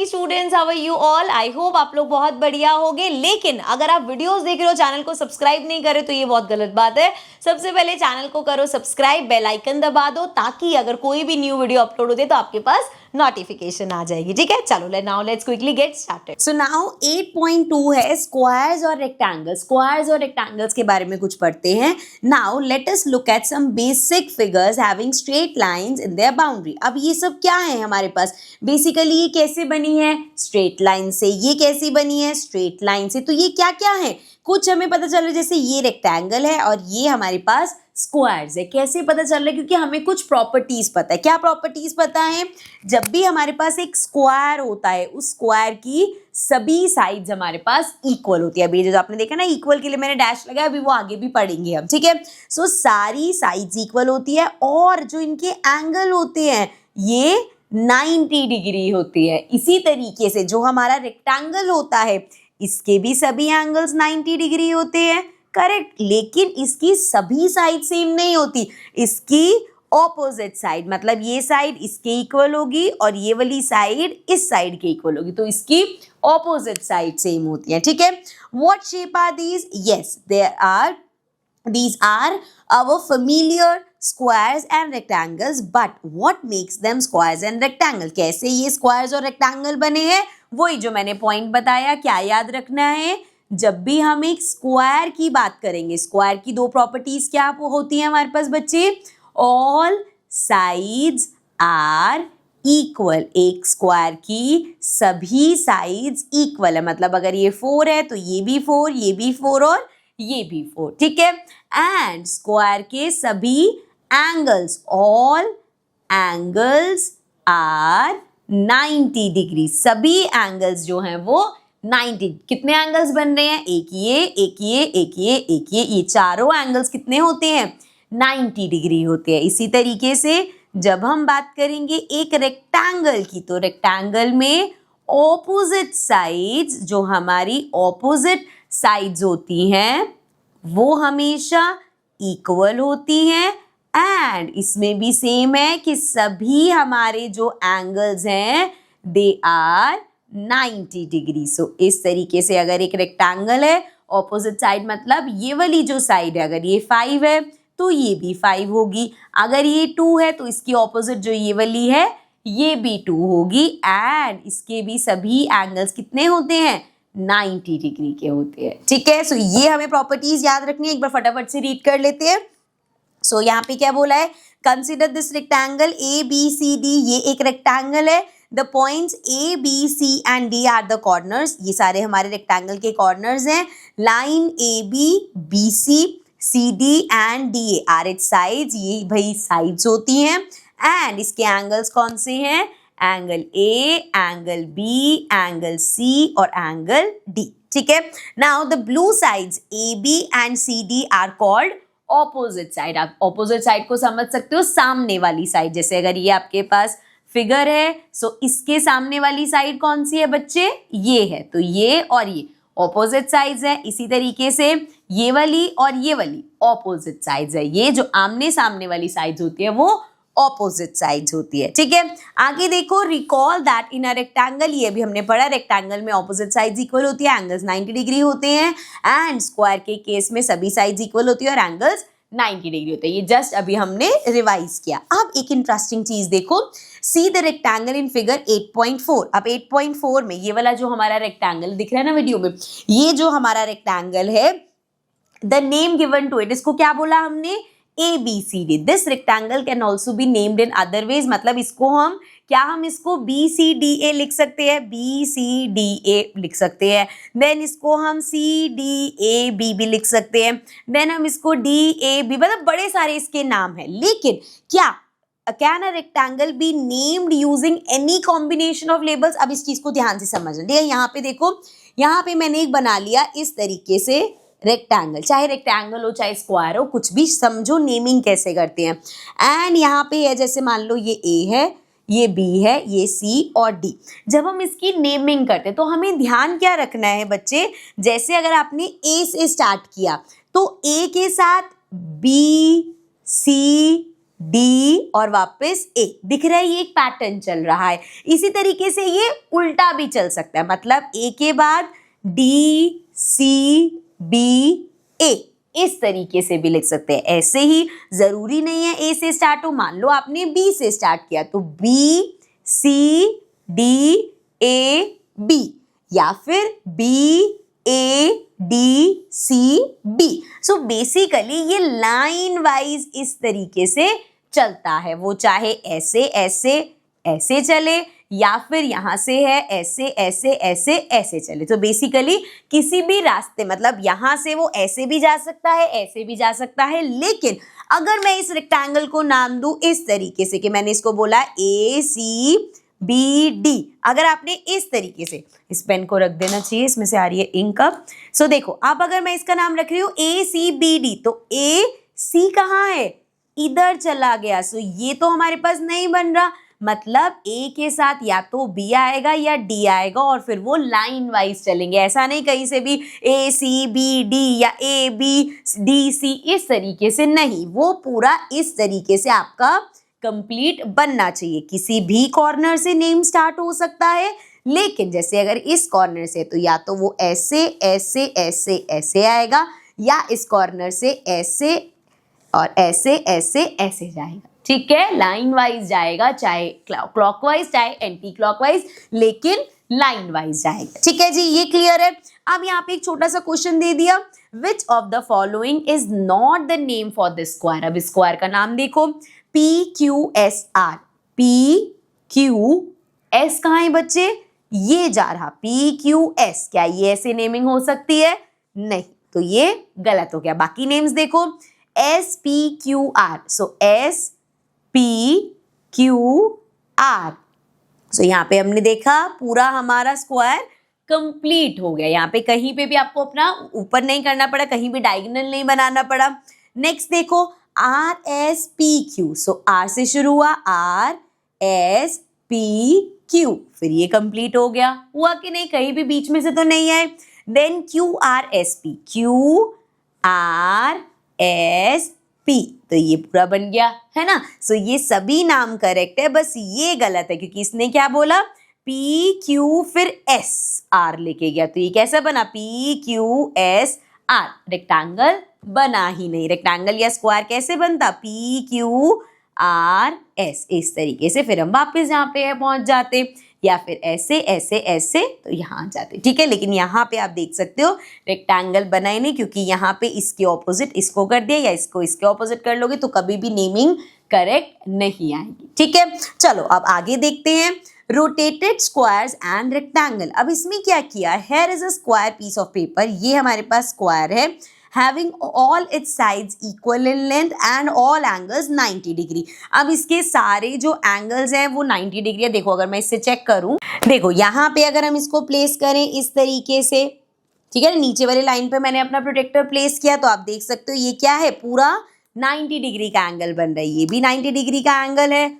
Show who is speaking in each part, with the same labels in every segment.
Speaker 1: Morning students, how are you all. I hope आप लोग बहुत बढ़िया होंगे। लेकिन अगर आप वीडियोस देख रहे हो, चैनल को सब्सक्राइब नहीं करे तो ये बहुत गलत बात है। सबसे पहले चैनल को करो सब्सक्राइब, बेल आइकन दबा दो ताकि अगर कोई भी न्यू वीडियो अपलोड होती है तो आपके पास नोटिफिकेशन आ जाएगी। ठीक है, चलो now let's quickly get started. So now 8.2 है स्क्वायर्स और रेक्टेंगल्स। स्क्वायर्स और रेक्टेंगल्स के बारे में कुछ पढ़ते हैं। Now let us look at some basic figures having straight lines in their boundary. अब ये सब क्या है हमारे पास? बेसिकली ये कैसे बनी है? स्ट्रेट लाइन से। ये कैसी बनी है? स्ट्रेट लाइन से। तो ये क्या क्या है? कुछ हमें पता चल रहा है, जैसे ये रेक्टेंगल है और ये हमारे पास स्क्वायर्स है। कैसे पता चल रहा है? क्योंकि हमें कुछ प्रॉपर्टीज पता है। क्या प्रॉपर्टीज पता है? जब भी हमारे पास एक स्क्वायर होता है, उस स्क्वायर की सभी साइड्स हमारे पास इक्वल होती है। अभी जो आपने देखा ना, इक्वल के लिए मैंने डैश लगाया, अभी वो आगे भी पढ़ेंगे हम। ठीक है, सो सारी साइड्स इक्वल होती है और जो इनके एंगल होते हैं ये 90 डिग्री होती है। इसी तरीके से जो हमारा रेक्टेंगल होता है, इसके भी सभी एंगल्स 90 डिग्री होते हैं। करेक्ट, लेकिन इसकी सभी साइड सेम नहीं होती। इसकी ऑपोजिट साइड, मतलब ये साइड इसके इक्वल होगी और ये वाली साइड इस साइड के इक्वल होगी, तो इसकी ऑपोजिट साइड सेम होती है। ठीक है, what shape are these? Yes, these are our familiar squares and rectangles, but what makes them squares and rectangle? कैसे ये squares और rectangle बने हैं? वही जो मैंने पॉइंट बताया। क्या याद रखना है? जब भी हम एक स्क्वायर की बात करेंगे, स्क्वायर की दो प्रॉपर्टीज क्या होती हैं हमारे पास बच्चे? All sides are equal. एक स्क्वायर की सभी साइड्स इक्वल है, मतलब अगर ये 4 है तो ये भी 4, ये भी 4 और ये भी 4। ठीक है, एंड स्क्वायर के सभी angles, all angles are 90 degree. सभी एंगल्स जो हैं वो 90। कितने एंगल्स बन रहे हैं? एक ये, एक ये, एक ये, एक ये चारों एंगल्स कितने होते हैं? 90 डिग्री होते हैं। इसी तरीके से जब हम बात करेंगे एक रेक्टेंगल की, तो रेक्टेंगल में ऑपोजिट साइड्स, जो हमारी ऑपोजिट साइड्स होती हैं वो हमेशा इक्वल होती हैं। एंड इसमें भी सेम है कि सभी हमारे जो एंगल्स हैं दे आर 90 डिग्री। सो इस तरीके से अगर एक रेक्टेंगल है, ऑपोजिट साइड मतलब ये वाली जो साइड है, अगर ये 5 है तो ये भी 5 होगी। अगर ये 2 है तो इसकी ऑपोजिट जो ये वाली है ये भी 2 होगी। एंड इसके भी सभी एंगल्स कितने होते हैं? 90 डिग्री के होते हैं। ठीक है, सो ये हमें प्रॉपर्टीज याद रखनी है। एक बार फटाफट से रीड कर लेते हैं। सो यहाँ पे क्या बोला है? Consider this rectangle A B C D. ये एक रेक्टेंगल है। The points A B C and D are the corners. ये सारे हमारे रेक्टेंगल के कॉर्नर्स हैं। Line A B, B C, C D and D A are its sides. ये भाई साइड्स होती हैं। एंड इसके एंगल्स कौन से हैं? Angle A, angle B, angle C और एंगल डी। ठीक है, now the blue sides A B and C D are called opposite side. आप ऑपोजिट साइड को समझ सकते हो, सामने वाली साइड। जैसे अगर ये आपके पास फिगर है, सो इसके सामने वाली साइड कौन सी है बच्चे? ये है, तो ये और ये ऑपोजिट साइड्स है। इसी तरीके से ये वाली और ये वाली ऑपोजिट साइड्स है। ये जो आमने सामने वाली साइड्स होती है वो ऑपोजिट साइड्स होती है। ठीक है, आगे देखो, recall that in a rectangle. ये भी हमने पढ़ा, रेक्टेंगल में ऑपोजिट साइड्स इक्वल होती है, एंगल्स 90 डिग्री होते हैं। एंड स्क्वायर के केस में सभी साइड्स इक्वल होती है और एंगल्स 90 डिग्री होते हैं। ये जस्ट अभी हमने रिवाइज किया। अब एक इंटरेस्टिंग चीज देखो, see the rectangle in figure 8.4। अब 8.4 में ये वाला जो हमारा रेक्टेंगल दिख रहा है ना वीडियो में, ये जो हमारा रेक्टेंगल है, the name given to it, इसको क्या बोला हमने? A B C D. This rectangle can also be named in other ways, मतलब इसको हम हम इसको बी सी डी ए लिख सकते हैं, बी सी डी ए लिख सकते हैं। देन इसको हम सी डी ए बी भी लिख सकते हैं। देन हम इसको डी ए बी, मतलब बड़े सारे इसके नाम हैं। लेकिन क्या can a rectangle be named using any combination of labels? अब इस चीज को ध्यान से समझना। ठीक है, यहाँ पे देखो, यहाँ पे मैंने एक बना लिया इस तरीके से रेक्टेंगल, चाहे रेक्टेंगल हो चाहे स्क्वायर हो, कुछ भी समझो नेमिंग कैसे करते हैं। एंड यहाँ पे है, जैसे मान लो ये ए है, ये बी है, ये सी और डी। जब हम इसकी नेमिंग करते हैं तो हमें ध्यान क्या रखना है बच्चे? जैसे अगर आपने ए से स्टार्ट किया तो ए के साथ बी, सी, डी और वापस ए। दिख रहा है ये एक पैटर्न चल रहा है। इसी तरीके से ये उल्टा भी चल सकता है, मतलब ए के बाद डी सी बी ए, इस तरीके से भी लिख सकते हैं। ऐसे ही जरूरी नहीं है ए से स्टार्ट हो, मान लो आपने बी से स्टार्ट किया तो B C D A B, या फिर B A D C B. So basically ये लाइन वाइज इस तरीके से चलता है, वो चाहे ऐसे ऐसे ऐसे चले या फिर यहां से है ऐसे ऐसे ऐसे ऐसे चले। तो बेसिकली किसी भी रास्ते, मतलब यहां से वो ऐसे भी जा सकता है ऐसे भी जा सकता है, लेकिन अगर मैं इस रेक्टेंगल को नाम दूं इस तरीके से कि मैंने इसको बोला ए सी बी डी, अगर आपने इस तरीके से, इस पेन को रख देना चाहिए, इसमें से आ रही है इंक अब। सो देखो अब अगर मैं इसका नाम रख रही हूँ ए सी बी डी, तो ए सी कहाँ है, इधर चला गया। सो ये तो हमारे पास नहीं बन रहा, मतलब ए के साथ या तो बी आएगा या डी आएगा और फिर वो लाइन वाइज चलेंगे। ऐसा नहीं कहीं से भी ए सी बी डी या ए बी डी सी, इस तरीके से नहीं, वो पूरा इस तरीके से आपका कंप्लीट बनना चाहिए। किसी भी कॉर्नर से नेम स्टार्ट हो सकता है, लेकिन जैसे अगर इस कॉर्नर से तो या तो वो ऐसे ऐसे ऐसे ऐसे आएगा या इस कॉर्नर से ऐसे और ऐसे ऐसे ऐसे जाएगा। ठीक है, लाइन वाइज जाएगा, चाहे क्लॉकवाइज चाहे एंटी क्लॉकवाइज, लेकिन लाइन वाइज जाएगा। ठीक है जी, ये क्लियर है। अब यहाँ पे एक छोटा सा क्वेश्चन दे दिया, which of the following is not the name for this square. अब स्क्वायर का नाम देखो, P Q S R, P Q S कहाँ है बच्चे, ये जा रहा पी क्यू एस, क्या ये ऐसे नेमिंग हो सकती है, नहीं, तो ये गलत हो गया। बाकी नेम्स देखो, S P Q are, so S P Q are, सो यहाँ पे हमने देखा पूरा हमारा स्क्वायर कंप्लीट हो गया। यहाँ पे कहीं पे भी आपको अपना ऊपर नहीं करना पड़ा, कहीं भी डायगोनल नहीं बनाना पड़ा। नेक्स्ट देखो R S P Q, so R से शुरू हुआ, आर एस पी क्यू, फिर ये कंप्लीट हो गया, हुआ कि नहीं, कहीं भी बीच में से तो नहीं आए। Then Q R S P, Q R S P, तो ये पूरा बन गया है ना। सो ये सभी नाम करेक्ट है, बस ये गलत है क्योंकि इसने क्या बोला, पी क्यू फिर एस आर लेके गया, तो ये कैसा बना, P Q S R, rectangle बना ही नहीं। रेक्टेंगल या स्क्वायर कैसे बनता, पी क्यू आर एस, इस तरीके से फिर हम वापस यहाँ पे पहुंच जाते, या फिर ऐसे ऐसे ऐसे तो यहाँ जाते। ठीक है, लेकिन यहाँ पे आप देख सकते हो रेक्टेंगल बना ही नहीं, क्योंकि यहाँ पे इसके ऑपोजिट इसको कर दिया या इसको इसके ऑपोजिट कर लोगे तो कभी भी नेमिंग करेक्ट नहीं आएगी। ठीक है, चलो अब आगे देखते हैं, रोटेटेड स्क्वायर्स एंड रेक्टेंगल। अब इसमें क्या किया, here is a square piece of paper, ये हमारे पास स्क्वायर है, having all its sides equal in length and all angles 90 degree. अब इसके सारे जो एंगल्स हैं वो 90 डिग्री है। देखो अगर मैं इससे चेक करूं, देखो यहाँ पे अगर हम इसको प्लेस करें इस तरीके से, ठीक है, नीचे वाली लाइन पे मैंने अपना प्रोटेक्टर प्लेस किया, तो आप देख सकते हो ये क्या है, पूरा 90 डिग्री का एंगल बन रहा है, ये भी 90 डिग्री का एंगल है।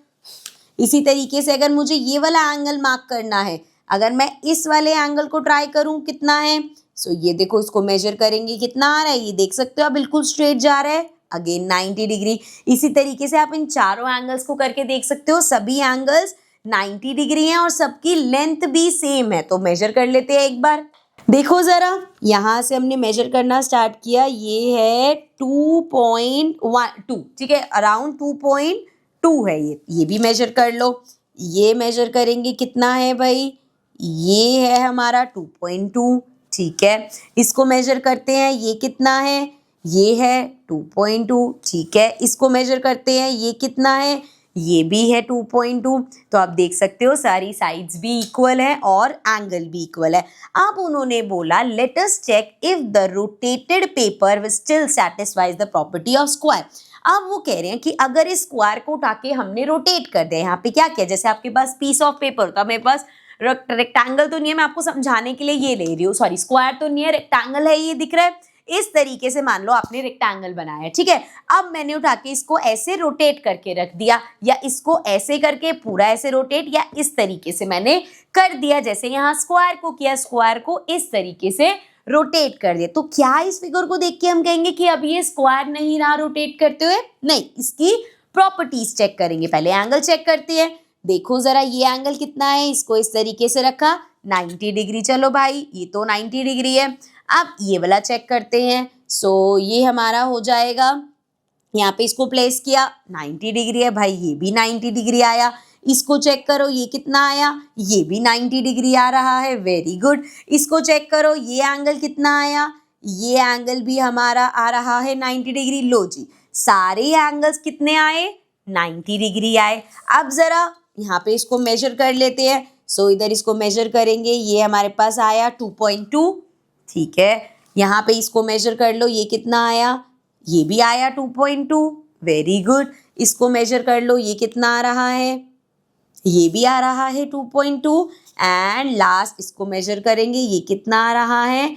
Speaker 1: इसी तरीके से अगर मुझे ये वाला एंगल मार्क करना है, अगर मैं इस वाले एंगल को ट्राई करूं कितना है, सो ये देखो इसको मेजर करेंगे कितना आ रहा है, ये देख सकते हो आप बिल्कुल स्ट्रेट जा रहा है, अगेन 90 डिग्री। इसी तरीके से आप इन चारों एंगल्स को करके देख सकते हो, सभी एंगल्स 90 डिग्री हैं और सबकी लेंथ भी सेम है। तो मेजर कर लेते हैं एक बार, देखो जरा, यहाँ से हमने मेजर करना स्टार्ट किया, ये है 2.12, ठीक है, अराउंड 2.2 है ये भी मेजर कर लो। ये मेजर करेंगे कितना है भाई, ये है हमारा 2.2, ठीक है, इसको मेजर करते हैं, ये कितना है, ये है 2.2, ठीक है, इसको मेजर करते हैं, ये कितना है, ये भी है 2.2। तो आप देख सकते हो सारी साइड्स भी इक्वल है और एंगल भी इक्वल है। अब उन्होंने बोला let us check if the rotated paper still satisfies the property of square. अब वो कह रहे हैं कि अगर इस स्क्वायर को उठा के हमने रोटेट कर दिया, यहाँ पे क्या किया, जैसे आपके पास पीस ऑफ पेपर होता है, मेरे पास रेक्टेंगल तो नहीं है, मैं आपको समझाने के लिए ये ले रही हूँ, सॉरी स्क्वायर तो नहीं है, रेक्टेंगल है, ये दिख रहा है, इस तरीके से मान लो आपने रेक्टेंगल बनाया है, ठीक है। अब मैंने उठा के इसको ऐसे रोटेट करके रख दिया, या इसको ऐसे करके पूरा ऐसे रोटेट, या इस तरीके से मैंने कर दिया, जैसे यहाँ स्क्वायर को किया, स्क्वायर को इस तरीके से रोटेट कर दिया। तो क्या इस फिगर को देख के हम कहेंगे कि अब ये स्क्वायर नहीं रहा रोटेट करते हुए, नहीं, इसकी प्रॉपर्टीज चेक करेंगे। पहले एंगल चेक करते हैं। देखो जरा ये एंगल कितना है, इसको इस तरीके से रखा 90 डिग्री। चलो भाई ये तो 90 डिग्री है। अब ये वाला चेक करते हैं। सो ये हमारा हो जाएगा, यहाँ पे इसको प्लेस किया 90 डिग्री है भाई, ये भी 90 डिग्री आया। इसको चेक करो ये कितना आया, ये भी 90 डिग्री आ रहा है, वेरी गुड। इसको चेक करो ये एंगल कितना आया, ये एंगल भी हमारा आ रहा है 90 डिग्री। लो जी सारे एंगल्स कितने आए, 90 डिग्री आए। अब जरा यहाँ पे इसको मेजर कर लेते हैं। सो इधर इसको मेजर करेंगे, ये हमारे पास आया 2.2, ठीक है। यहाँ पे इसको मेजर कर लो, ये कितना आया, ये भी आया 2.2, वेरी गुड। इसको मेजर कर लो, ये कितना आ रहा है, ये भी आ रहा है 2.2। एंड लास्ट इसको मेजर करेंगे, ये कितना आ रहा है,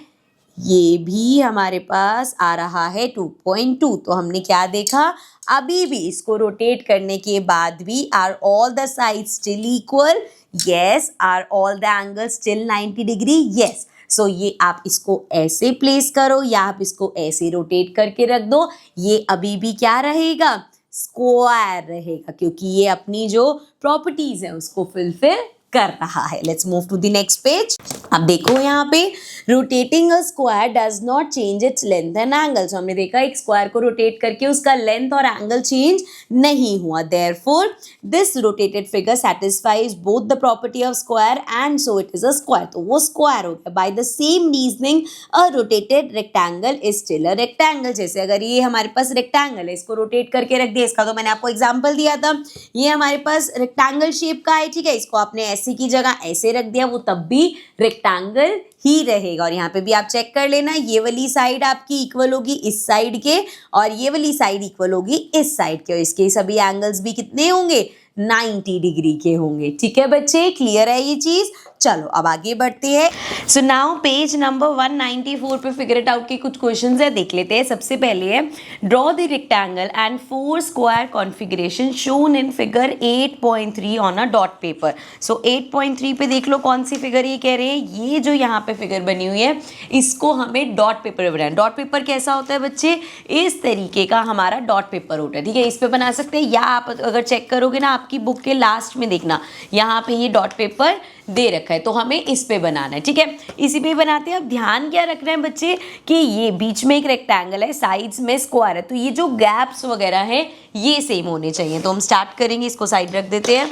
Speaker 1: ये भी हमारे पास आ रहा है 2.2। तो हमने क्या देखा, अभी भी इसको रोटेट करने के बाद भी are all the sides still equal, yes. Are all the angles still 90 degree, yes. So ये आप इसको ऐसे प्लेस करो या आप इसको ऐसे रोटेट करके रख दो, ये अभी भी क्या रहेगा, स्क्वायर रहेगा, क्योंकि ये अपनी जो प्रॉपर्टीज है उसको फुलफिल कर रहा है। Let's move to the next page. अब देखो यहाँ पे rotating a square does not change its length and angle. So हमने देखा एक स्क्वायर को रोटेट करके उसका लेंथ और एंगल चेंज नहीं हुआ, therefore this rotated figure satisfies both the property of square and so it is a square. तो वो स्क्वायर हो गया। By the same reasoning a rotated rectangle is still a rectangle. जैसे अगर ये हमारे पास रेक्टेंगल है, इसको रोटेट करके रख दिया, इसका तो मैंने आपको एग्जाम्पल दिया था, ये हमारे पास रेक्टेंगल शेप का है, ठीक है। इसको आपने ऐसे की जगह ऐसे रख दिया, वो तब भी रेक्टेंगल ही रहेगा। और यहाँ पे भी आप चेक कर लेना, ये वाली साइड आपकी इक्वल होगी इस साइड के और ये वाली साइड इक्वल होगी इस साइड के, और इसके सभी एंगल्स भी कितने होंगे, 90 डिग्री के होंगे, ठीक है बच्चे, क्लियर है ये चीज। चलो अब आगे बढ़ते हैं। सो नाउ पेज नंबर 194 पे फिगर इट आउट के कुछ क्वेश्चंस है, देख लेते हैं। सबसे पहले है draw the rectangle and 4 square configuration shown in figure 8.3 on a dot paper. So 8.3 पे देख लो कौन सी फिगर ये कह रहे हैं, ये जो यहाँ पे फिगर बनी हुई है इसको हमें डॉट पेपर पे बनाना। डॉट पेपर कैसा होता है बच्चे, इस तरीके का हमारा डॉट पेपर होता है, ठीक है। इस पे बना सकते हैं, या आप अगर चेक करोगे ना आपकी बुक के लास्ट में देखना यहाँ पे ये डॉट पेपर दे रखा है, तो हमें इस पे बनाना है, ठीक है। इसी पे बनाते हैं। अब ध्यान क्या रखना है बच्चे कि ये बीच में एक रेक्टेंगल है, साइड्स में स्क्वायर है, तो ये जो गैप्स वगैरह है ये सेम होने चाहिए। तो हम स्टार्ट करेंगे, इसको साइड रख देते हैं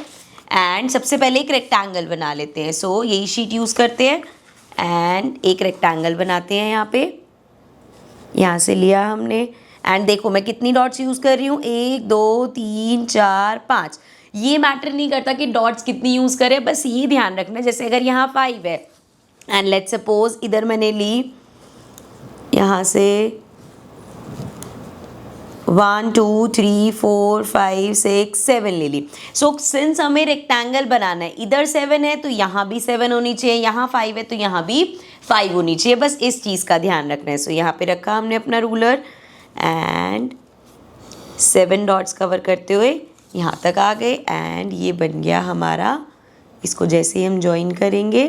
Speaker 1: एंड सबसे पहले एक रेक्टेंगल बना लेते हैं। सो यही शीट यूज़ करते हैं एंड एक रेक्टेंगल बनाते हैं। यहाँ पे यहाँ से लिया हमने एंड देखो मैं कितनी डॉट्स यूज़ कर रही हूँ, 1 2 3 4 5। ये मैटर नहीं करता कि डॉट्स कितनी यूज़ करें, बस ये ध्यान रखना। जैसे अगर यहाँ 5 है एंड लेट्स सपोज इधर मैंने ली यहाँ से 1 2 3 4 5 6 7 ले ली। सो सिंस हमें रेक्टेंगल बनाना है, इधर 7 है तो यहाँ भी 7 होनी चाहिए, यहाँ 5 है तो यहाँ भी 5 होनी चाहिए, बस इस चीज़ का ध्यान रखना है। सो यहाँ पे रखा हमने अपना रूलर एंड 7 डॉट्स कवर करते हुए यहाँ तक आ गए एंड ये बन गया हमारा। इसको जैसे ही हम ज्वाइन करेंगे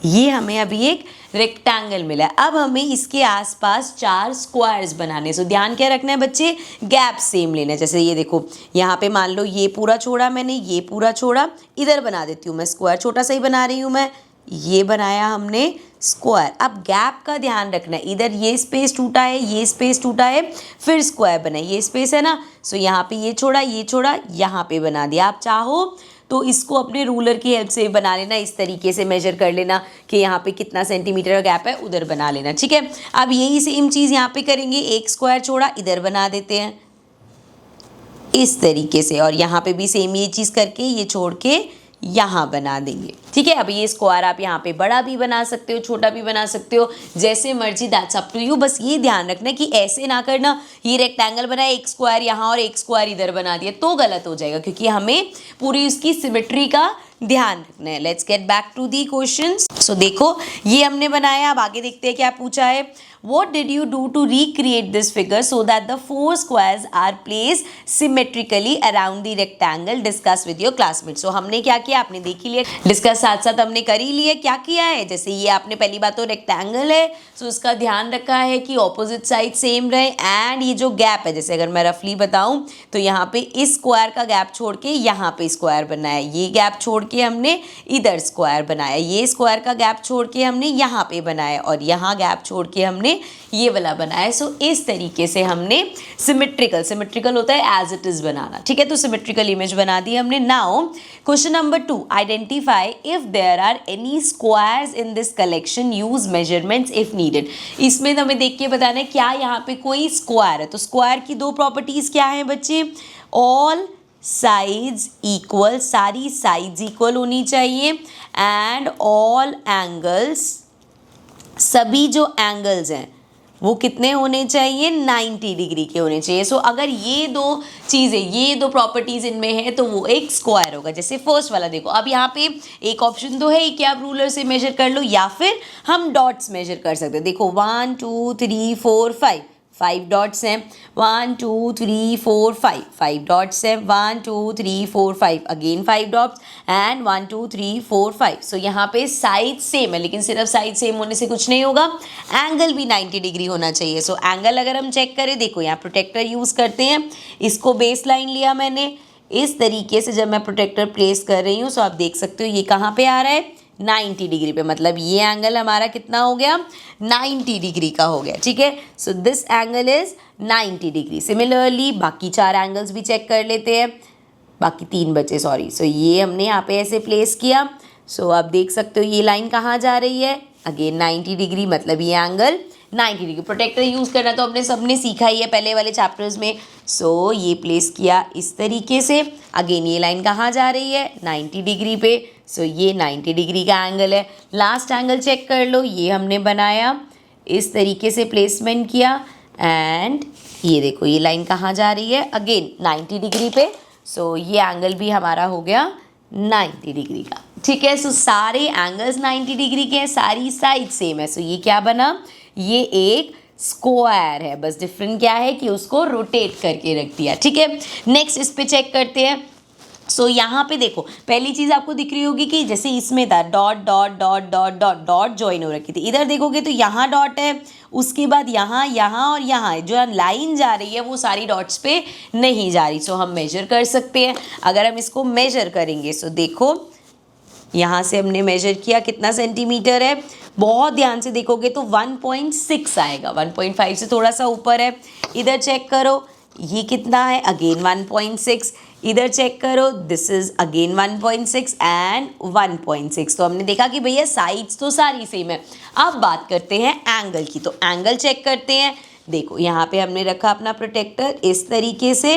Speaker 1: ये हमें अभी एक रेक्टेंगल मिला है। अब हमें इसके आसपास 4 स्क्वायर्स बनाने। सो ध्यान क्या रखना है बच्चे, गैप सेम लेना है। जैसे ये देखो यहाँ पे मान लो ये पूरा छोड़ा मैंने, ये पूरा छोड़ा, इधर बना देती हूँ मैं स्क्वायर, छोटा सा ही बना रही हूँ मैं, ये बनाया हमने स्क्वायर। अब गैप का ध्यान रखना है, इधर ये स्पेस टूटा है, ये स्पेस टूटा है, फिर स्क्वायर बना, ये स्पेस है ना। सो यहाँ पे ये छोड़ा, यहाँ पे बना दिया। आप चाहो तो इसको अपने रूलर की हेल्प से बना लेना, इस तरीके से मेजर कर लेना कि यहाँ पे कितना सेंटीमीटर का गैप है, उधर बना लेना, ठीक है। अब यही सेम चीज़ यहाँ पे करेंगे, एक स्क्वायर छोड़ा, इधर बना देते हैं इस तरीके से, और यहाँ पे भी सेम ये चीज़ करके ये छोड़ के यहाँ बना देंगे, ठीक है। अब ये स्क्वायर आप यहाँ पे बड़ा भी बना सकते हो, छोटा भी बना सकते हो, जैसे मर्जी, दैट्स अप टू यू। बस ये ध्यान रखना कि ऐसे ना करना ये रेक्टेंगल बनाया, एक स्क्वायर यहाँ और एक स्क्वायर इधर बना दिया, तो गलत हो जाएगा, क्योंकि हमें पूरी उसकी सिमेट्री का ध्यान रखना है। Let's get back to the questions. So देखो ये हमने बनाया, अब आगे देखते हैं क्या पूछा है। what did you do to recreate this figure so that the four squares are placed symmetrically around the rectangle? Discuss with your classmates. So हमने क्या किया, आपने देख ही लिया, डिस्कस साथ साथ हमने कर ही लिया। क्या किया है, जैसे ये आपने पहली बात तो रेक्टेंगल है, सो उसका ध्यान रखा है कि ऑपोजिट साइड सेम रहे, एंड ये जो गैप है, जैसे अगर मैं रफली बताऊं तो यहाँ पे इस स्क्वायर का गैप छोड़ के यहाँ पे स्क्वायर बनाया, ये गैप छोड़ के हमने इधर स्क्वायर बनाया, ये स्क्वायर का गैप छोड़ के हमने यहाँ पे बनाया, और यहाँ गैप छोड़ के हमने ये वाला बनाया। सो इस तरीके से हमने सिमेट्रिकल होता है एज इट इज बनाना, ठीक है। तो सिमेट्रिकल इमेज बना दी हमने। Now question number 2, identify if there are any squares in this collection, use measurements if needed. इसमें तो हमें देख के बताना है क्या यहाँ पे कोई स्क्वायर है। तो स्क्वायर की दो प्रॉपर्टीज क्या है बच्चे, ऑल साइड्स इक्वल, सारी साइड्स इक्वल होनी चाहिए, एंड ऑल एंगल्स, सभी जो एंगल्स हैं वो कितने होने चाहिए, 90 डिग्री के होने चाहिए। सो अगर ये दो चीज़ें, ये दो प्रॉपर्टीज इनमें है तो वो एक स्क्वायर होगा। जैसे फर्स्ट वाला देखो, अब यहाँ पे एक ऑप्शन तो है कि आप रूलर से मेजर कर लो या फिर हम डॉट्स मेजर कर सकते हैं। देखो 1 2 3 4 5, 5 डॉट्स हैं, 1 2 3 4 5, 5 डॉट्स हैं, 1 2 3 4 5, अगेन 5 डॉट्स, एंड 1 2 3 4 5। सो यहाँ पे साइड सेम है, लेकिन सिर्फ साइड सेम होने से कुछ नहीं होगा, एंगल भी 90 डिग्री होना चाहिए। सो एंगल अगर हम चेक करें, देखो यहाँ प्रोटेक्टर यूज़ करते हैं, इसको बेस लाइन लिया मैंने, इस तरीके से जब मैं प्रोटेक्टर प्लेस कर रही हूँ, सो आप देख सकते हो ये कहाँ पे आ रहा है, 90 डिग्री पे, मतलब ये एंगल हमारा कितना हो गया, 90 डिग्री का हो गया, ठीक है। So this angle is 90 degree. Similarly बाकी 4 एंगल्स भी चेक कर लेते हैं, बाकी 3 बचे, सॉरी। सो ये हमने यहाँ पे ऐसे प्लेस किया, सो आप देख सकते हो ये लाइन कहाँ जा रही है, अगेन 90 डिग्री, मतलब ये एंगल 90 डिग्री। प्रोटेक्टर यूज़ करना तो अपने सबने सीखा ही है पहले वाले चैप्टर्स में। सो ये प्लेस किया इस तरीके से, अगेन ये लाइन कहाँ जा रही है, 90 डिग्री पे। सो ये 90 डिग्री का एंगल है। लास्ट एंगल चेक कर लो, ये हमने बनाया, इस तरीके से प्लेसमेंट किया, एंड ये देखो ये लाइन कहाँ जा रही है, अगेन 90 डिग्री पे। सो ये एंगल भी हमारा हो गया 90 डिग्री का, ठीक है। सो सारे एंगल्स 90 डिग्री के हैं, सारी साइड सेम है। सो ये क्या बना, ये एक स्क्वायर है, बस डिफरेंट क्या है कि उसको रोटेट करके रख दिया, ठीक है। नेक्स्ट इस पे चेक करते हैं। सो यहाँ पे देखो, पहली चीज़ आपको दिख रही होगी कि जैसे इसमें था dot dot dot dot dot dot join हो रखी थी, इधर देखोगे तो यहाँ डॉट है, उसके बाद यहाँ यहाँ और यहाँ जो लाइन जा रही है वो सारी डॉट्स पे नहीं जा रही। सो हम मेजर कर सकते हैं। अगर हम इसको मेजर करेंगे, सो देखो यहाँ से हमने मेजर किया, कितना सेंटीमीटर है, बहुत ध्यान से देखोगे तो 1.6 आएगा, 1.5 से थोड़ा सा ऊपर है। इधर चेक करो ये कितना है, अगेन 1.6, इधर चेक करो दिस इज अगेन 1.6 एंड 1.6। तो हमने देखा कि भैया साइड्स तो सारी सेम है। अब बात करते हैं एंगल की, तो एंगल चेक करते हैं। देखो यहाँ पे हमने रखा अपना प्रोटेक्टर इस तरीके से,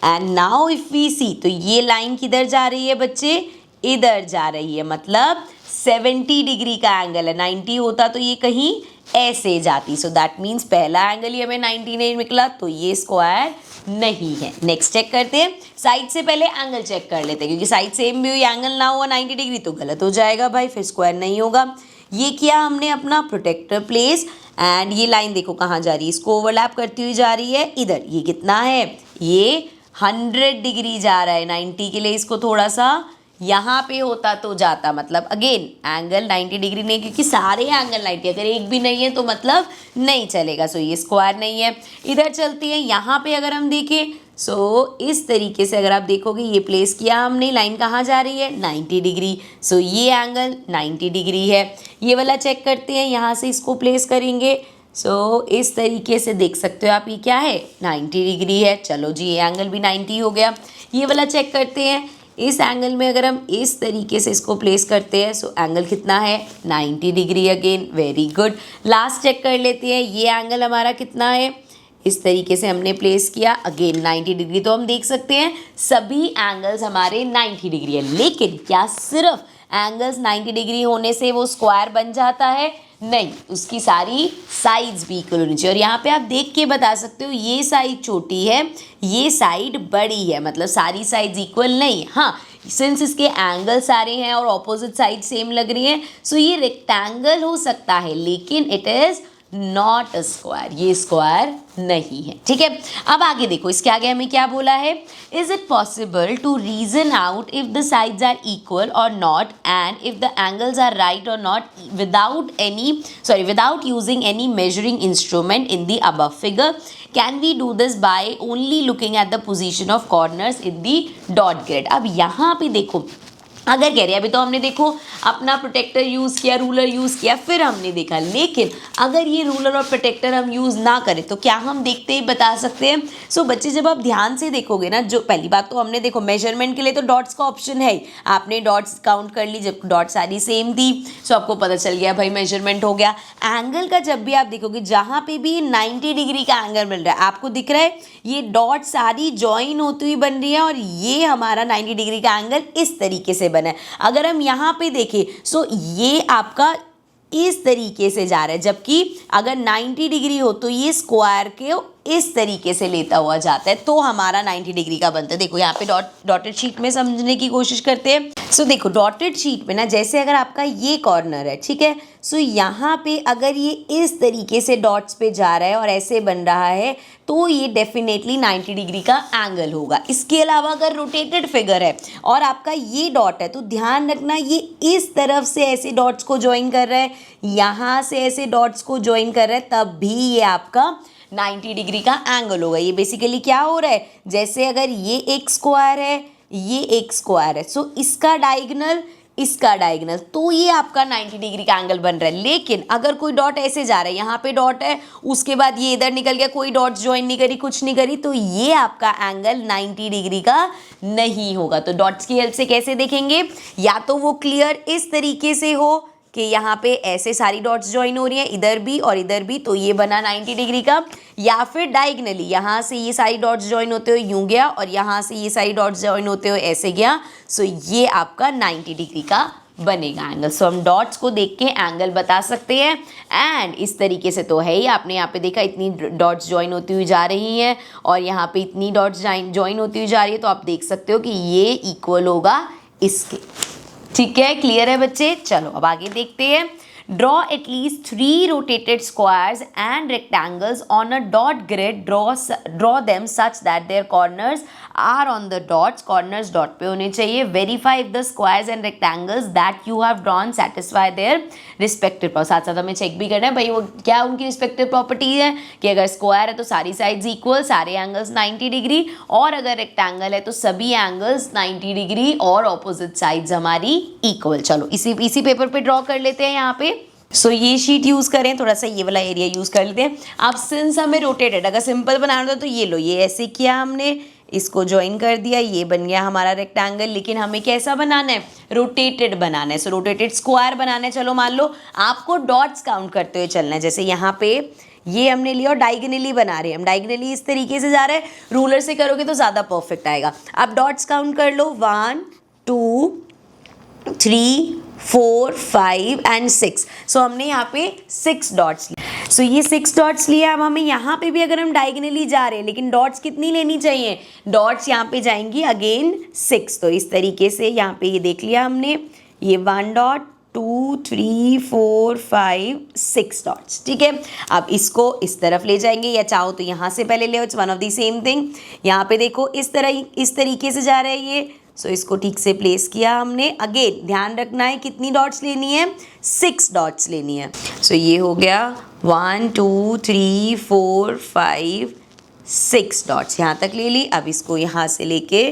Speaker 1: एंड नाउ इफ वी सी, तो ये लाइन किधर जा रही है बच्चे, इधर जा रही है, मतलब 70 डिग्री का एंगल है। 90 होता तो ये कहीं ऐसे जाती, सो दैट मीन्स पहला एंगल ही हमें 90 नहीं निकला, तो ये स्क्वायर नहीं है। नेक्स्ट चेक करते हैं, साइड से पहले एंगल चेक कर लेते हैं, क्योंकि साइड सेम भी हुई एंगल ना हुआ 90 डिग्री तो गलत हो जाएगा भाई, फिर स्क्वायर नहीं होगा। ये किया हमने अपना प्रोटेक्टर प्लेस, एंड ये लाइन देखो कहाँ जा रही है, इसको ओवरलैप करती हुई जा रही है इधर। ये कितना है, ये 100 डिग्री जा रहा है, 90 के लिए इसको थोड़ा सा यहाँ पे होता तो जाता, मतलब अगेन एंगल 90 डिग्री नहीं, क्योंकि सारे एंगल 90, अगर एक भी नहीं है तो मतलब नहीं चलेगा। सो ये स्क्वायर नहीं है। इधर चलती है, यहाँ पे अगर हम देखें, सो इस तरीके से अगर आप देखोगे ये प्लेस किया हमने, लाइन कहाँ जा रही है, 90 डिग्री। सो ये एंगल 90 डिग्री है। ये वाला चेक करते हैं, यहाँ से इसको प्लेस करेंगे, सो इस तरीके से देख सकते हो आप, ये क्या है, 90 डिग्री है। चलो जी ये एंगल भी 90 हो गया। ये वाला चेक करते हैं, इस एंगल में अगर हम इस तरीके से इसको प्लेस करते हैं, सो एंगल कितना है, 90 degree again, very good. Last check कर लेते हैं, ये एंगल हमारा कितना है, इस तरीके से हमने प्लेस किया, अगेन 90 डिग्री। तो हम देख सकते हैं सभी एंगल्स हमारे 90 डिग्री है। लेकिन क्या सिर्फ एंगल्स 90 डिग्री होने से वो स्क्वायर बन जाता है, नहीं, उसकी सारी साइड्स भी इक्वल होनी चाहिए। और यहाँ पे आप देख के बता सकते हो ये साइड छोटी है, ये साइड बड़ी है, मतलब सारी साइड्स इक्वल नहीं। हाँ, सिंस इसके एंगल सारे हैं और ऑपोजिट साइड सेम लग रही हैं, सो ये रेक्टेंगल हो सकता है, लेकिन it is not a square, ये स्क्वायर नहीं है। ठीक है, अब आगे देखो, इसके आगे हमें क्या बोला है, is it possible to reason out if the sides are equal or not and if the angles are right or not without using any measuring instrument in the above figure? Can we do this by only looking at the position of corners in the dot grid? अब यहाँ पे देखो, अगर कह रहे हैं, अभी तो हमने देखो अपना प्रोटेक्टर यूज़ किया, रूलर यूज़ किया, फिर हमने देखा, लेकिन अगर ये रूलर और प्रोटेक्टर हम यूज़ ना करें तो क्या हम देखते ही बता सकते हैं? सो बच्चे, जब आप ध्यान से देखोगे ना, जो पहली बात तो हमने देखो मेजरमेंट के लिए तो डॉट्स का ऑप्शन है ही, आपने डॉट्स काउंट कर ली, जब डॉट सारी सेम थी, सो आपको पता चल गया भाई मेजरमेंट हो गया। एंगल का जब भी आप देखोगे, जहाँ पे भी 90 डिग्री का एंगल मिल रहा है, आपको दिख रहा है ये डॉट सारी ज्वाइन होती हुई बन रही है और ये हमारा 90 डिग्री का एंगल इस तरीके से बना है। अगर हम यहाँ पे देखें, सो ये आपका इस तरीके से जा रहा है, जबकि अगर 90 डिग्री हो तो ये स्क्वायर के इस तरीके से लेता हुआ जाता है, तो हमारा 90 डिग्री का बनता है। देखो यहाँ पे डॉटेड शीट में समझने की कोशिश करते हैं। सो देखो डॉटेड शीट में ना, जैसे अगर आपका ये कॉर्नर है, ठीक है, सो यहाँ पे अगर ये इस तरीके से डॉट्स पे जा रहा है और ऐसे बन रहा है, तो ये डेफिनेटली 90 डिग्री का एंगल होगा। इसके अलावा अगर रोटेटेड फिगर है और आपका ये डॉट है, तो ध्यान रखना ये इस तरफ से ऐसे डॉट्स को ज्वाइन कर रहा है, यहाँ से ऐसे डॉट्स को ज्वाइन कर रहा है, तब भी ये आपका 90 डिग्री का एंगल होगा। ये बेसिकली क्या हो रहा है, जैसे अगर ये एक स्क्वायर है, ये एक स्क्वायर है, सो इसका डायगोनल, इसका डायगोनल, तो ये आपका 90 डिग्री का एंगल बन रहा है। लेकिन अगर कोई डॉट ऐसे जा रहा है, यहाँ पे डॉट है, उसके बाद ये इधर निकल गया, कोई डॉट ज्वाइन नहीं करी, कुछ नहीं करी, तो ये आपका एंगल 90 डिग्री का नहीं होगा। तो डॉट्स की हेल्प से कैसे देखेंगे, या तो वो क्लियर इस तरीके से हो कि यहाँ पे ऐसे सारी डॉट्स ज्वाइन हो रही हैं, इधर भी और इधर भी, तो ये बना 90 डिग्री का, या फिर डायगोनली यहाँ से ये सारी डॉट्स ज्वाइन होते हुए यूं गया और यहाँ से ये सारी डॉट्स ज्वाइन होते हुए ऐसे गया, सो ये आपका 90 डिग्री का बनेगा एंगल। सो हम डॉट्स को देख के एंगल बता सकते हैं। एंड इस तरीके से तो है ही, आपने यहाँ पे देखा इतनी डॉट्स ज्वाइन होती हुई जा रही हैं और यहाँ पे इतनी डॉट्स ज्वाइन होती हुई जा रही है, तो आप देख सकते हो कि ये इक्वल होगा इसके। ठीक है, क्लियर है बच्चे? चलो अब आगे देखते हैं। Draw at least 3 rotated squares and rectangles on a dot grid, draw them such that their corners are on the dots, corners dot पे होने चाहिए। Verify if the squares and rectangles that you have drawn satisfy their respective property. साथ साथ हमें check भी करना है भाई वो क्या उनकी रिस्पेक्टिव प्रॉपर्टी है, कि अगर स्क्वायर है तो सारी साइड्स इक्वल, सारे एंगल्स 90 डिग्री, और अगर रेक्टेंगल है तो सभी एंगल्स 90 डिग्री और ऑपोजिट साइड्स हमारी इक्वल। चलो इसी पेपर पे ड्रॉ कर लेते हैं यहाँ पे। सो ये शीट यूज़ करें, थोड़ा सा ये वाला एरिया यूज़ कर लेते हैं। अब सिंस हमें रोटेटेड, अगर सिंपल बनाना था तो ये लो, ये ऐसे किया हमने, इसको ज्वाइन कर दिया, ये बन गया हमारा रेक्टेंगल। लेकिन हमें कैसा बनाना है, रोटेटेड बनाना है। सो रोटेटेड स्क्वायर बनाना है। चलो मान लो आपको डॉट्स काउंट करते हुए चलना है, जैसे यहाँ पे ये हमने लिया और डायगोनली बना रहे हैं हम, डायगोनली इस तरीके से जा रहा है, रूलर से करोगे तो ज़्यादा परफेक्ट आएगा। आप डॉट्स काउंट कर लो, 1 2 3 4 5 एंड 6। सो हमने यहाँ पे 6 डॉट्स लिए। सो ये 6 डॉट्स लिए। अब हमें यहाँ पे भी अगर हम डायगोनली जा रहे हैं, लेकिन डॉट्स कितनी लेनी चाहिए, डॉट्स यहाँ पे जाएंगी अगेन 6। तो इस तरीके से यहाँ पे ये देख लिया हमने, ये 1 डॉट 2 3 4 5 6 डॉट्स। ठीक है, अब इसको इस तरफ ले जाएंगे, या चाहो तो यहाँ से पहले ले, it's one of the same thing. यहाँ पे देखो इस तरीके से जा रहा है ये। सो इसको ठीक से प्लेस किया हमने। अगेन ध्यान रखना है कितनी डॉट्स लेनी है, 6 डॉट्स लेनी है। सो ये हो गया 1 2 3 4 5 6 डॉट्स, यहाँ तक ले ली। अब इसको यहाँ से लेके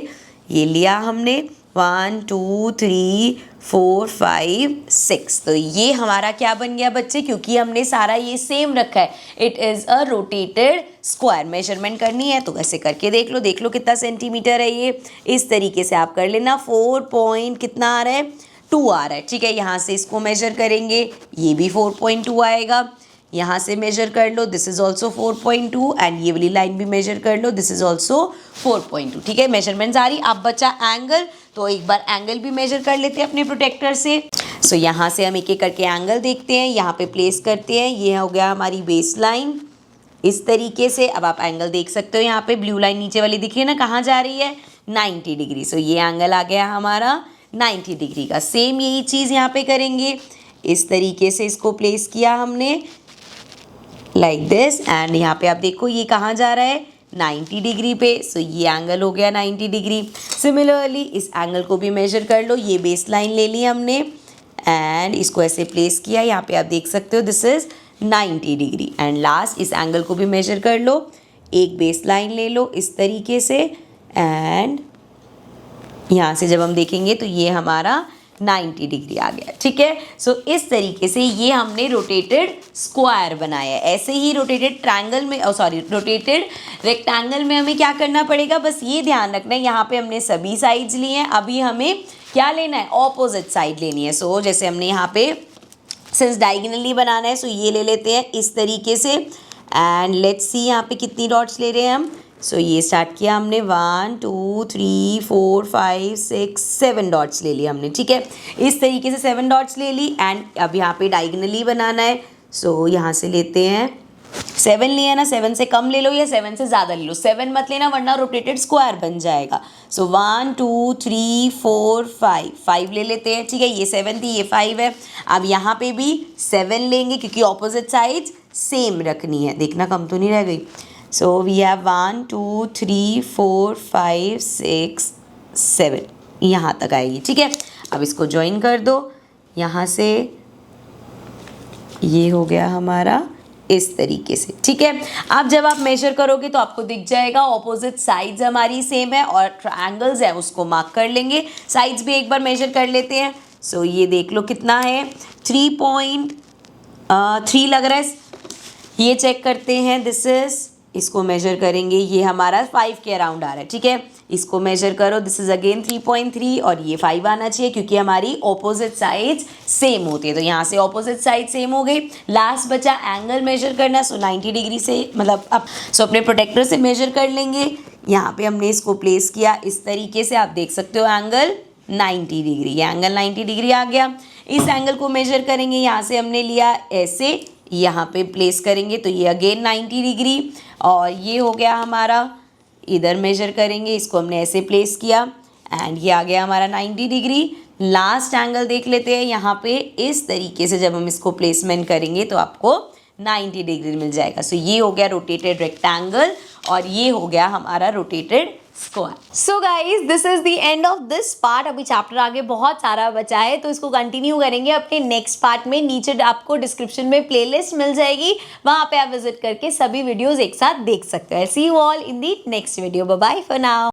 Speaker 1: ये लिया हमने, 1 2 3 4 5 6। तो ये हमारा क्या बन गया बच्चे, क्योंकि हमने सारा ये सेम रखा है, it is a rotated square. Measurement करनी है तो ऐसे करके देख लो कितना सेंटीमीटर है ये, इस तरीके से आप कर लेना। 4 पॉइंट कितना आ रहा है, 2 आ रहा है। ठीक है, यहाँ से इसको मेजर करेंगे, ये भी 4.2 आएगा। यहाँ से मेजर कर लो, दिस इज ऑल्सो 4.2, एंड ये वाली लाइन भी मेजर कर लो, दिस इज ऑल्सो 4.2। ठीक है, मेजरमेंट आ रही। अब बचा एंगल, तो एक बार एंगल भी मेजर कर लेते हैं अपने प्रोटेक्टर से। सो यहाँ से हम एक एक करके एंगल देखते हैं, यहाँ पे प्लेस करते हैं। ये हो गया हमारी बेस लाइन इस तरीके से। अब आप एंगल देख सकते हो, यहाँ पे ब्लू लाइन नीचे वाली दिखी है ना, कहाँ जा रही है, 90 डिग्री। सो ये एंगल आ गया हमारा 90 डिग्री का। सेम यही चीज़ यहाँ पे करेंगे, इस तरीके से इसको प्लेस किया हमने, लाइक दिस। एंड यहाँ पे आप देखो ये कहाँ जा रहा है, 90 डिग्री पे। सो ये एंगल हो गया 90 डिग्री। सिमिलरली इस एंगल को भी मेजर कर लो। ये बेस लाइन ले ली हमने एंड इसको ऐसे प्लेस किया। यहाँ पे आप देख सकते हो this is 90 degree. And last इस एंगल को भी मेजर कर लो। एक बेस लाइन ले लो इस तरीके से एंड यहाँ से जब हम देखेंगे तो ये हमारा 90 डिग्री आ गया। ठीक है, सो इस तरीके से ये हमने रोटेटेड स्क्वायर बनाया है। ऐसे ही रोटेटेड ट्रायंगल में रोटेटेड रेक्टेंगल में हमें क्या करना पड़ेगा, बस ये ध्यान रखना है यहाँ पे हमने सभी साइड्स लिए हैं। अभी हमें क्या लेना है, ऑपोजिट साइड लेनी है। सो जैसे हमने यहाँ पे सिंस डायगोनली बनाना है सो ये ले लेते हैं इस तरीके से एंड लेट्स सी यहाँ पे कितनी डॉट्स ले रहे हैं हम। सो ये स्टार्ट किया हमने 1 2 3 4 5 6 7 डॉट्स ले लिए हमने। ठीक है, इस तरीके से 7 डॉट्स ले ली एंड अब यहाँ पे डायगोनली बनाना है। सो यहाँ से लेते हैं 7 लिया ना, 7 से कम ले लो या 7 से ज़्यादा ले लो, 7 मत लेना वरना रोटेटेड स्क्वायर बन जाएगा। सो 1 2 3 4 5 ले लेते हैं। ठीक है, ये 7 थी, ये 5 है। अब यहाँ पे भी 7 लेंगे क्योंकि ऑपोजिट साइड्स सेम रखनी है। देखना कम तो नहीं रह गई। सो वी हैव 1 2 3 4 5 6 7 यहाँ तक आएगी। ठीक है, अब इसको ज्वाइन कर दो यहाँ से। ये हो गया हमारा इस तरीके से। ठीक है, अब जब आप मेजर करोगे तो आपको दिख जाएगा ऑपोजिट साइड्स हमारी सेम है और ट्रायंगल्स है उसको मार्क कर लेंगे। साइड्स भी एक बार मेजर कर लेते हैं। सो ये देख लो कितना है, 3.3 लग रहा है। ये चेक करते हैं, दिस इज, इसको मेजर करेंगे, ये हमारा 5 के अराउंड आ रहा है। ठीक है, इसको मेजर करो, दिस इज अगेन 3.3 और ये 5 आना चाहिए क्योंकि हमारी ऑपोजिट साइड्स सेम होती है। तो यहाँ से ऑपोजिट साइड सेम हो गई। लास्ट बचा एंगल मेजर करना। सो 90 डिग्री से मतलब अब अपने प्रोटेक्टर से मेजर कर लेंगे। यहाँ पे हमने इसको प्लेस किया इस तरीके से, आप देख सकते हो एंगल 90 डिग्री। ये एंगल 90 डिग्री आ गया। इस एंगल को मेजर करेंगे, यहाँ से हमने लिया ऐसे, यहाँ पे प्लेस करेंगे तो ये अगेन 90 डिग्री और ये हो गया हमारा, इधर मेजर करेंगे, इसको हमने ऐसे प्लेस किया एंड ये आ गया हमारा 90 डिग्री। लास्ट एंगल देख लेते हैं यहाँ पे, इस तरीके से जब हम इसको प्लेसमेंट करेंगे तो आपको 90 डिग्री मिल जाएगा। सो ये हो गया रोटेटेड रेक्टेंगल और ये हो गया हमारा rotated square. So guys this is the end of this part. अभी चैप्टर आगे बहुत सारा बचा है तो इसको कंटिन्यू करेंगे अपने नेक्स्ट पार्ट में। नीचे आपको डिस्क्रिप्शन में प्लेलिस्ट मिल जाएगी, वहां पे आप विजिट करके सभी वीडियोस एक साथ देख सकते हो। See you all in the next video. Bye bye for now.